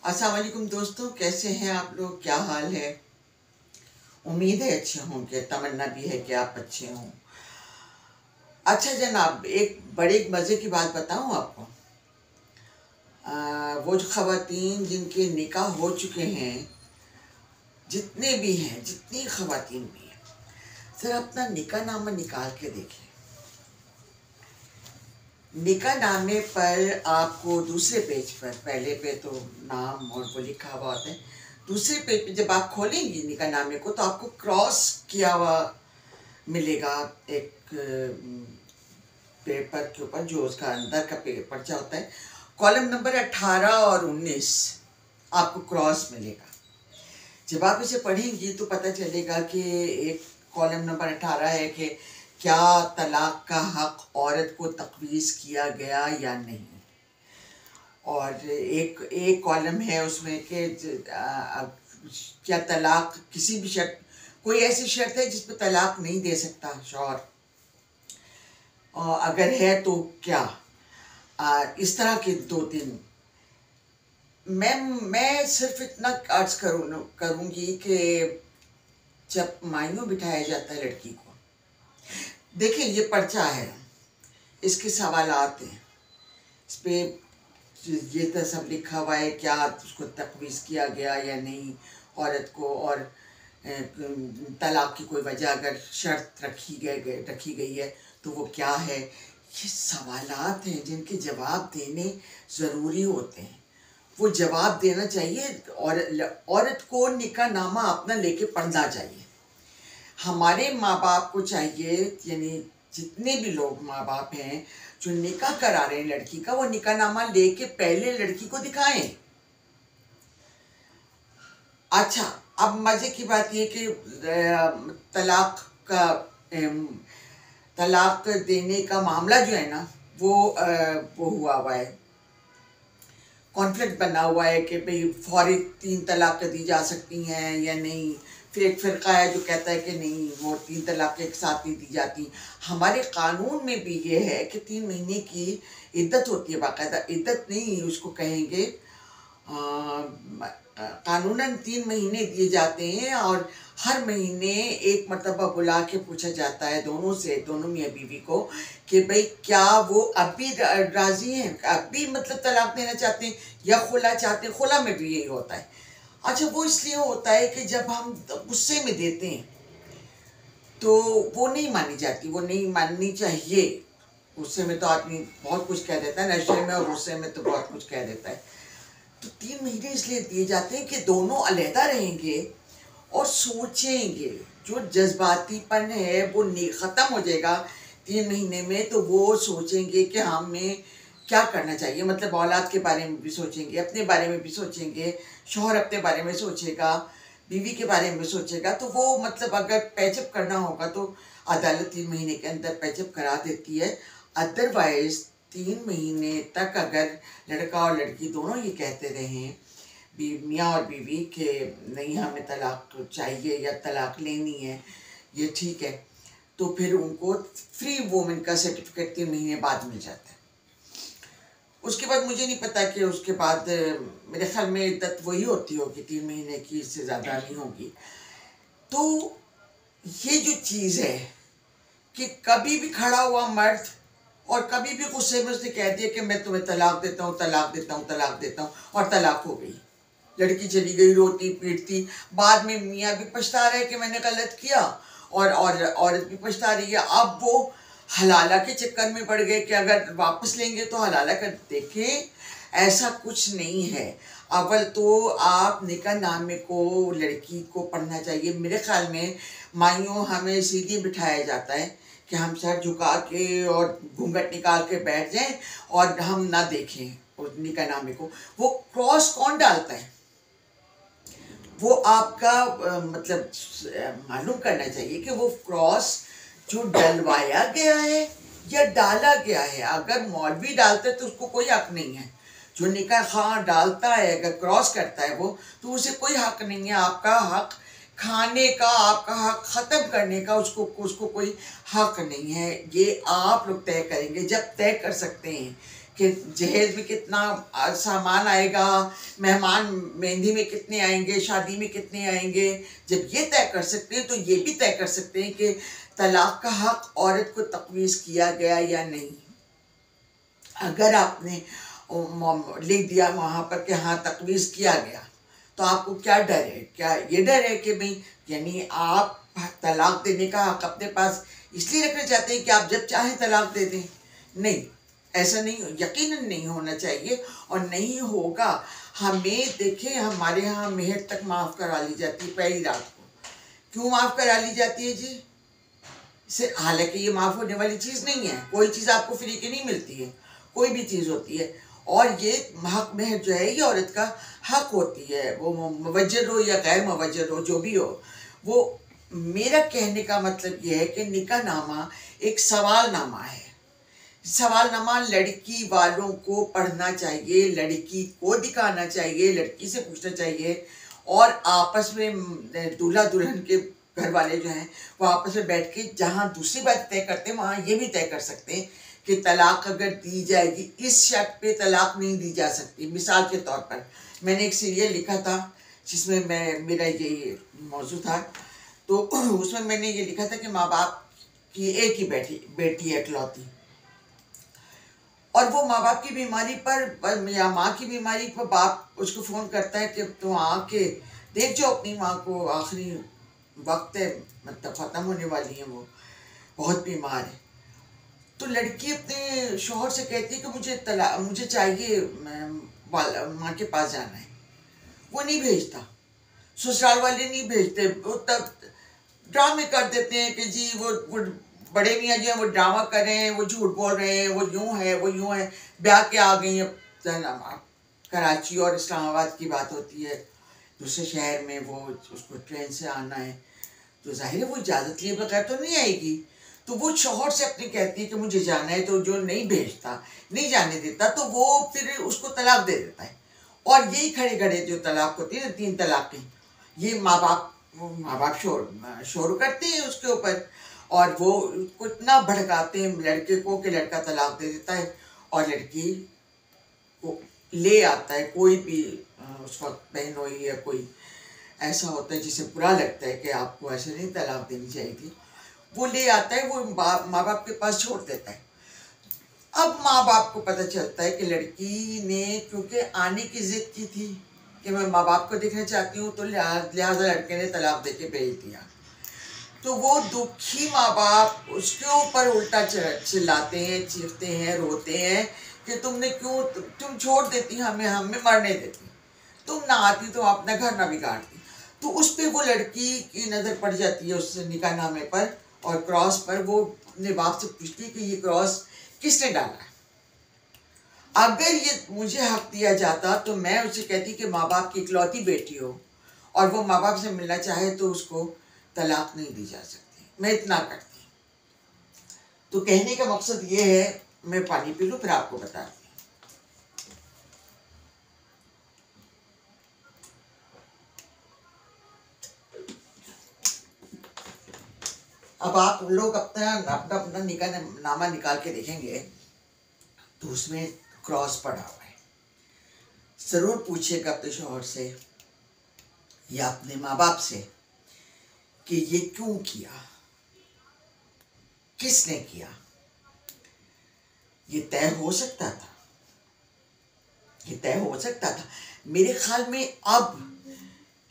अस्सलाम वालेकुम दोस्तों, कैसे हैं आप लोग? क्या हाल है? उम्मीद है अच्छे होंगे, तमन्ना भी है कि आप अच्छे हों। अच्छा जनाब, एक बड़े मज़े की बात बताऊं आपको। वो जो ख़वातीन जिनके निकाह हो चुके हैं, जितने भी हैं, जितनी ख़वातीन भी हैं, ज़रा अपना निकाह नामा निकाल के देखें। निकाह नामे पर आपको दूसरे पेज पर, पहले पे तो नाम और वो लिखा हुआ होता है, दूसरे पेज पे जब आप खोलेंगी निकाह नामे को तो आपको क्रॉस किया हुआ मिलेगा एक पेपर के ऊपर, जो उसका अंदर का पर्चा होता है। कॉलम नंबर 18 और 19 आपको क्रॉस मिलेगा। जब आप इसे पढ़ेंगी तो पता चलेगा कि एक कॉलम नंबर 18 है कि क्या तलाक का हक औरत को तकवीज़ किया गया या नहीं, और एक कॉलम है उसमें कि क्या तलाक किसी भी शर्त, कोई ऐसी शर्त है जिस पर तलाक नहीं दे सकता शौहर, अगर है तो क्या। इस तरह के दो तीन मैं सिर्फ इतना अर्ज करूँगी कि जब मायनों बिठाया जाता है लड़की को, देखिए ये पर्चा है, इसके सवालात हैं, इस पर ये तो सब लिखा हुआ है क्या उसको तकवीज़ किया गया या नहीं औरत को, और तलाक की कोई वजह अगर शर्त रखी गई है तो वो क्या है। ये सवालात हैं जिनके जवाब देने ज़रूरी होते हैं, वो जवाब देना चाहिए। और औरत को निकाह नामा अपना लेके पढ़ना चाहिए। हमारे माँ बाप को चाहिए, यानी जितने भी लोग माँ बाप हैं जो निकाह करा रहे हैं लड़की का, वो निकाह नामा लेके पहले लड़की को दिखाएं। अच्छा, अब मजे की बात ये कि तलाक देने का मामला जो है ना, वो हुआ है, कॉन्फ्लिक्ट बना हुआ है कि भाई फौरी 3 तलाक दी जा सकती हैं या नहीं। फिर एक फ़िरका है जो कहता है कि नहीं, वो 3 तलाक एक साथ नहीं दी जाती। हमारे कानून में भी ये है कि 3 महीने की इद्दत होती है, बाकायदा इद्दत नहीं उसको कहेंगे, कानूनन 3 महीने दिए जाते हैं, और हर महीने एक मरतबा बुला के पूछा जाता है दोनों मियाँ बीवी को कि भाई क्या वो अब भी राज़ी हैं, अब भी मतलब तलाक देना चाहते हैं या खुला चाहते हैं। खुला में भी यही होता है। अच्छा, वो इसलिए होता है कि जब हम गुस्से में देते हैं तो वो नहीं मानी जाती, वो नहीं माननी चाहिए। गुस्से में तो आदमी बहुत कुछ कह देता है, नशे में और गुस्से में तो बहुत कुछ कह देता है। तो 3 महीने इसलिए दिए जाते हैं कि दोनों अलहदा रहेंगे और सोचेंगे। जो जज्बातीपन है वो ख़त्म हो जाएगा 3 महीने में, तो वो सोचेंगे कि हमें क्या करना चाहिए। मतलब औलाद के बारे में भी सोचेंगे, अपने बारे में भी सोचेंगे, शौहर अपने बारे में सोचेगा, बीवी के बारे में सोचेगा। तो वो मतलब अगर पैचअप करना होगा तो अदालत 3 महीने के अंदर पैचअप करा देती है। अदरवाइज़ 3 महीने तक अगर लड़का और लड़की दोनों ये कहते रहें, मियाँ और बीवी, के नहीं हमें तलाक चाहिए या तलाक लेनी है, ये ठीक है, तो फिर उनको फ्री वुमेन का सर्टिफिकेट 3 महीने बाद मिल जाता है। उसके बाद मुझे नहीं पता कि उसके बाद मेरे ख्याल में इद्दत वही होती होगी 3 महीने की, इससे ज़्यादा नहीं होगी। तो ये जो चीज़ है कि कभी भी खड़ा हुआ मर्द और कभी भी गुस्से में उसने कह दिया कि मैं तुम्हें तलाक देता हूँ, तलाक देता हूँ, तलाक देता हूँ, और तलाक हो गई, लड़की चली गई रोती पीटती। बाद में मियाँ भी पछता रहे कि मैंने गलत किया, और औरत भी पछता रही है। अब वो हलाला के चक्कर में पड़ गए कि अगर वापस लेंगे तो हलाला कर। देखें, ऐसा कुछ नहीं है। अव्वल तो आप निकाह नामे को लड़की को पढ़ना चाहिए। मेरे ख्याल में माइयों हमें सीधी बिठाया जाता है कि हम सर झुका के और घूंघट निकाल के बैठ जाएं और हम ना देखें उस निकाह नामे को। वो क्रॉस कौन डालता है, वो आपका मतलब मालूम करना चाहिए कि वो क्रॉस जो डलवाया गया है या डाला गया है। अगर मौलवी डालते तो उसको कोई हक नहीं है। जो निकाह खां डालता है, अगर क्रॉस करता है वो, तो उसे कोई हक नहीं है। आपका हक खाने का, आपका हक ख़त्म करने का उसको कोई हक नहीं है। ये आप लोग तय करेंगे, जब तय कर सकते हैं कि जहेज में कितना सामान आएगा, मेहमान मेहंदी में कितने आएंगे, शादी में कितने आएंगे। जब ये तय कर सकते हैं तो ये भी तय कर सकते हैं कि तलाक का हक औरत को तकवीज़ किया गया या नहीं। अगर आपने लिख दिया वहाँ पर कि हाँ तकवीज़ किया गया, तो आपको क्या डर है? क्या ये डर है कि भाई यानी आप तलाक देने का हक अपने पास इसलिए रखना चाहते हैं कि आप जब चाहें तलाक दे दें? नहीं, ऐसा नहीं, यकीनन नहीं होना चाहिए और नहीं होगा। हमें देखें, हमारे यहाँ मेहर तक माफ़ करा ली जाती है पहली रात को। क्यों माफ़ करा ली जाती है जी? से हालांकि ये माफ़ होने वाली चीज़ नहीं है, कोई चीज़ आपको फ्री की नहीं मिलती है, कोई भी चीज़ होती है। और ये हक मेहर जो है ये औरत का हक होती है, वो मुवज्जर हो या गैर मुवज्जर हो, जो भी हो। वो मेरा कहने का मतलब ये है कि निकाहनामा एक सवालनामा है। सवालनामा लड़की वालों को पढ़ना चाहिए, लड़की को दिखाना चाहिए, लड़की से पूछना चाहिए और आपस में दूल्हा दुल्हन के घर वाले जो हैं वो आपस में बैठ के जहाँ दूसरी बात तय करते हैं वहाँ ये भी तय कर सकते हैं कि तलाक अगर दी जाएगी, इस शर्त पे तलाक नहीं दी जा सकती। मिसाल के तौर पर मैंने एक सीरियल लिखा था जिसमें मेरा ये मौजू था, तो उसमें मैंने ये लिखा था कि माँ बाप की एक ही बेटी है इकलौती, और वो माँ बाप की बीमारी पर या माँ की बीमारी पर बाप उसको फ़ोन करता है कि तुम आके देख जाओ अपनी माँ को, आखिरी वक्त है, मतलब ख़त्म होने वाली है, वो बहुत बीमार है। तो लड़की अपने शौहर से कहती है कि मुझे चाहिए, माँ के पास जाना है। वो नहीं भेजता, ससुराल वाले नहीं भेजते, वो तब ड्रामे कर देते हैं कि जी वो बड़े मियाँ जो है वो ड्रामा कर रहे हैं, वो झूठ बोल रहे हैं, वो यूँ है वो यूँ है, ब्याह के आ गई हैं। कराची और इस्लामाबाद की बात होती है, दूसरे शहर में वो उसको ट्रेन से आना है, तो जाहिर है वो इजाज़त लिए बगैर तो नहीं आएगी। तो वो शौहर से अपनी कहती है कि मुझे जाना है, तो जो नहीं भेजता, नहीं जाने देता, तो वो फिर उसको तलाक दे देता है। और यही खड़े खड़े जो तलाक होती है ना, 3 तलाक़ें, ये माँ बाप शोर करते हैं उसके ऊपर, और वो उसको इतना भड़काते हैं लड़के को कि लड़का तलाक दे देता है और लड़की को ले आता है। कोई भी उस वक्त बहन हुई या कोई ऐसा होता है जिसे बुरा लगता है कि आपको ऐसे नहीं तलाक देनी चाहिए थी, वो ले आता है, वो माँ बाप के पास छोड़ देता है। अब माँ बाप को पता चलता है कि लड़की ने क्योंकि आने की जिद की थी कि मैं माँ बाप को देखना चाहती हूँ, तो लिहाजा लड़के ने तलाक दे के भेज दिया। तो वो दुखी माँ बाप उसके ऊपर उल्टा चिल्लाते हैं, चीखते हैं, रोते हैं कि तुमने क्यों, तुम छोड़ देती, हमें मरने देती, तुम ना आती तो अपना घर ना बिगाड़ती। तो उस पर वो लड़की की नज़र पड़ जाती है उस निकाहनामे पर और क्रॉस पर। वो अपने बाप से पूछती है कि ये क्रॉस किसने डाला है? अगर ये मुझे हक दिया जाता तो मैं उसे कहती कि माँ बाप की इकलौती बेटी हो और वो माँ बाप से मिलना चाहे तो उसको तलाक नहीं दी जा सकती, मैं इतना करती। तो कहने का मकसद ये है, मैं पानी पी लूँ फिर आपको बताती हूँ। अब आप लोग अपना अपना अपना निकाहनामा निकाल के देखेंगे तो उसमें क्रॉस पड़ा हुआ है। ज़रूर पूछिएगा अपने शौहर से या अपने माँ बाप से कि ये क्यों किया, किसने किया। ये तय हो सकता था, ये तय हो सकता था। मेरे ख्याल में अब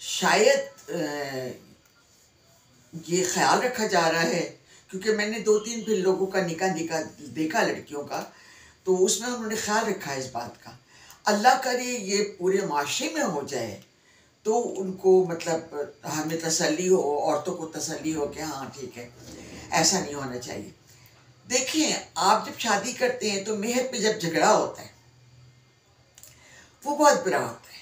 शायद ये ख्याल रखा जा रहा है, क्योंकि मैंने 2-3 फिर लोगों का निकाह देखा लड़कियों का, तो उसमें उन्होंने ख्याल रखा है इस बात का। अल्लाह करे ये पूरे माशरे में हो जाए तो उनको मतलब हमें तसल्ली हो, औरतों को तसल्ली हो कि हाँ ठीक है, ऐसा नहीं होना चाहिए। देखिए, आप जब शादी करते हैं तो मेहर पे जब झगड़ा होता है वो बहुत बुरा होता है।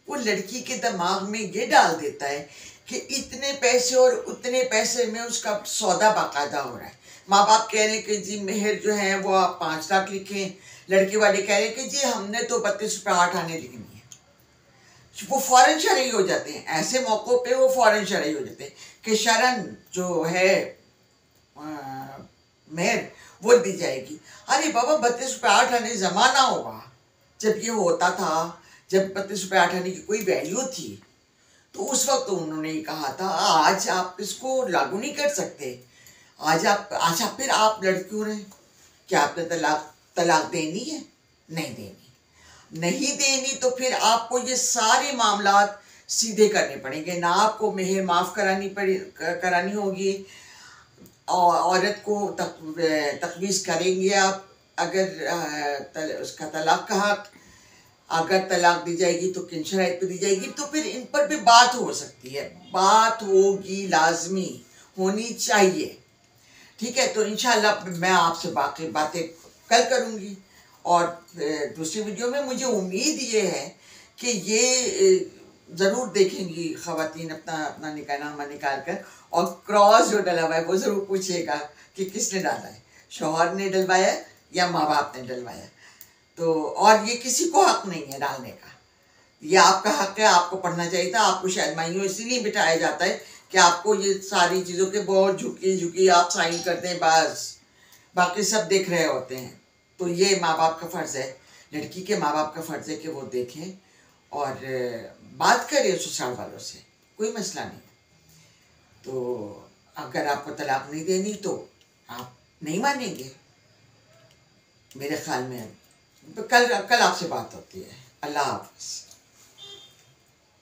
वो लड़की के दिमाग में ये डाल देता है कि इतने पैसे और उतने पैसे में उसका सौदा बाकायदा हो रहा है। माँ बाप कह रहे हैं कि जी मेहर जो है वो आप 5 लाख लिखें, लड़के वाले कह रहे हैं कि जी हमने तो 32 रुपये 8 आने लिखनी है। वो फ़ौरन शरई हो जाते हैं, ऐसे मौक़ों पे वो फ़ौरन शरई हो जाते हैं कि शरन जो है मेहर वो दी जाएगी। अरे बाबा 32 रुपये 8 आने ज़माना होगा जब ये होता था, जब 32 रुपये 8 आने की कोई वैल्यू थी, तो उस वक्त तो उन्होंने ही कहा था। आज आप इसको लागू नहीं कर सकते। आज आप फिर आप लड़ क्यों रहे? क्या आपने तलाक देनी है? नहीं देनी। नहीं देनी तो फिर आपको ये सारे मामलात सीधे करने पड़ेंगे ना। आपको मेहर माफ़ करानी होगी, और औरत को तकवीज़ करेंगे आप अगर उसका तलाक का हक, अगर तलाक दी जाएगी तो किन शराइत पे दी जाएगी, तो फिर इन पर भी बात हो सकती है, बात होगी, लाजमी होनी चाहिए। ठीक है, तो इंशाल्लाह मैं आपसे बाकी बातें कल करूँगी। और दूसरी वीडियो में मुझे उम्मीद ये है कि ये ज़रूर देखेंगी ख़वातीन अपना निकाहनामा निकाल कर, और क्रॉस जो डला हुआ है वो ज़रूर पूछिएगा कि किसने डाला है, शौहर ने डलवाया या माँ बाप ने डलवाया। तो और ये किसी को हक नहीं है डालने का, ये आपका हक है, आपको पढ़ना चाहिए था। आपको शायद माइयों इसीलिए बिठाया जाता है कि आपको ये सारी चीज़ों के बहुत झुकी आप साइन करते हैं, बस बाकी सब देख रहे होते हैं। तो ये माँ बाप का फ़र्ज़ है, लड़की के माँ बाप का फ़र्ज़ है कि वो देखें और बात करें ससुराल वालों से, कोई मसला नहीं। तो अगर आपको तलाक नहीं देनी तो आप नहीं मानेंगे, मेरे ख्याल में। कल आपसे बात होती है। अल्लाह हाफ़िज़।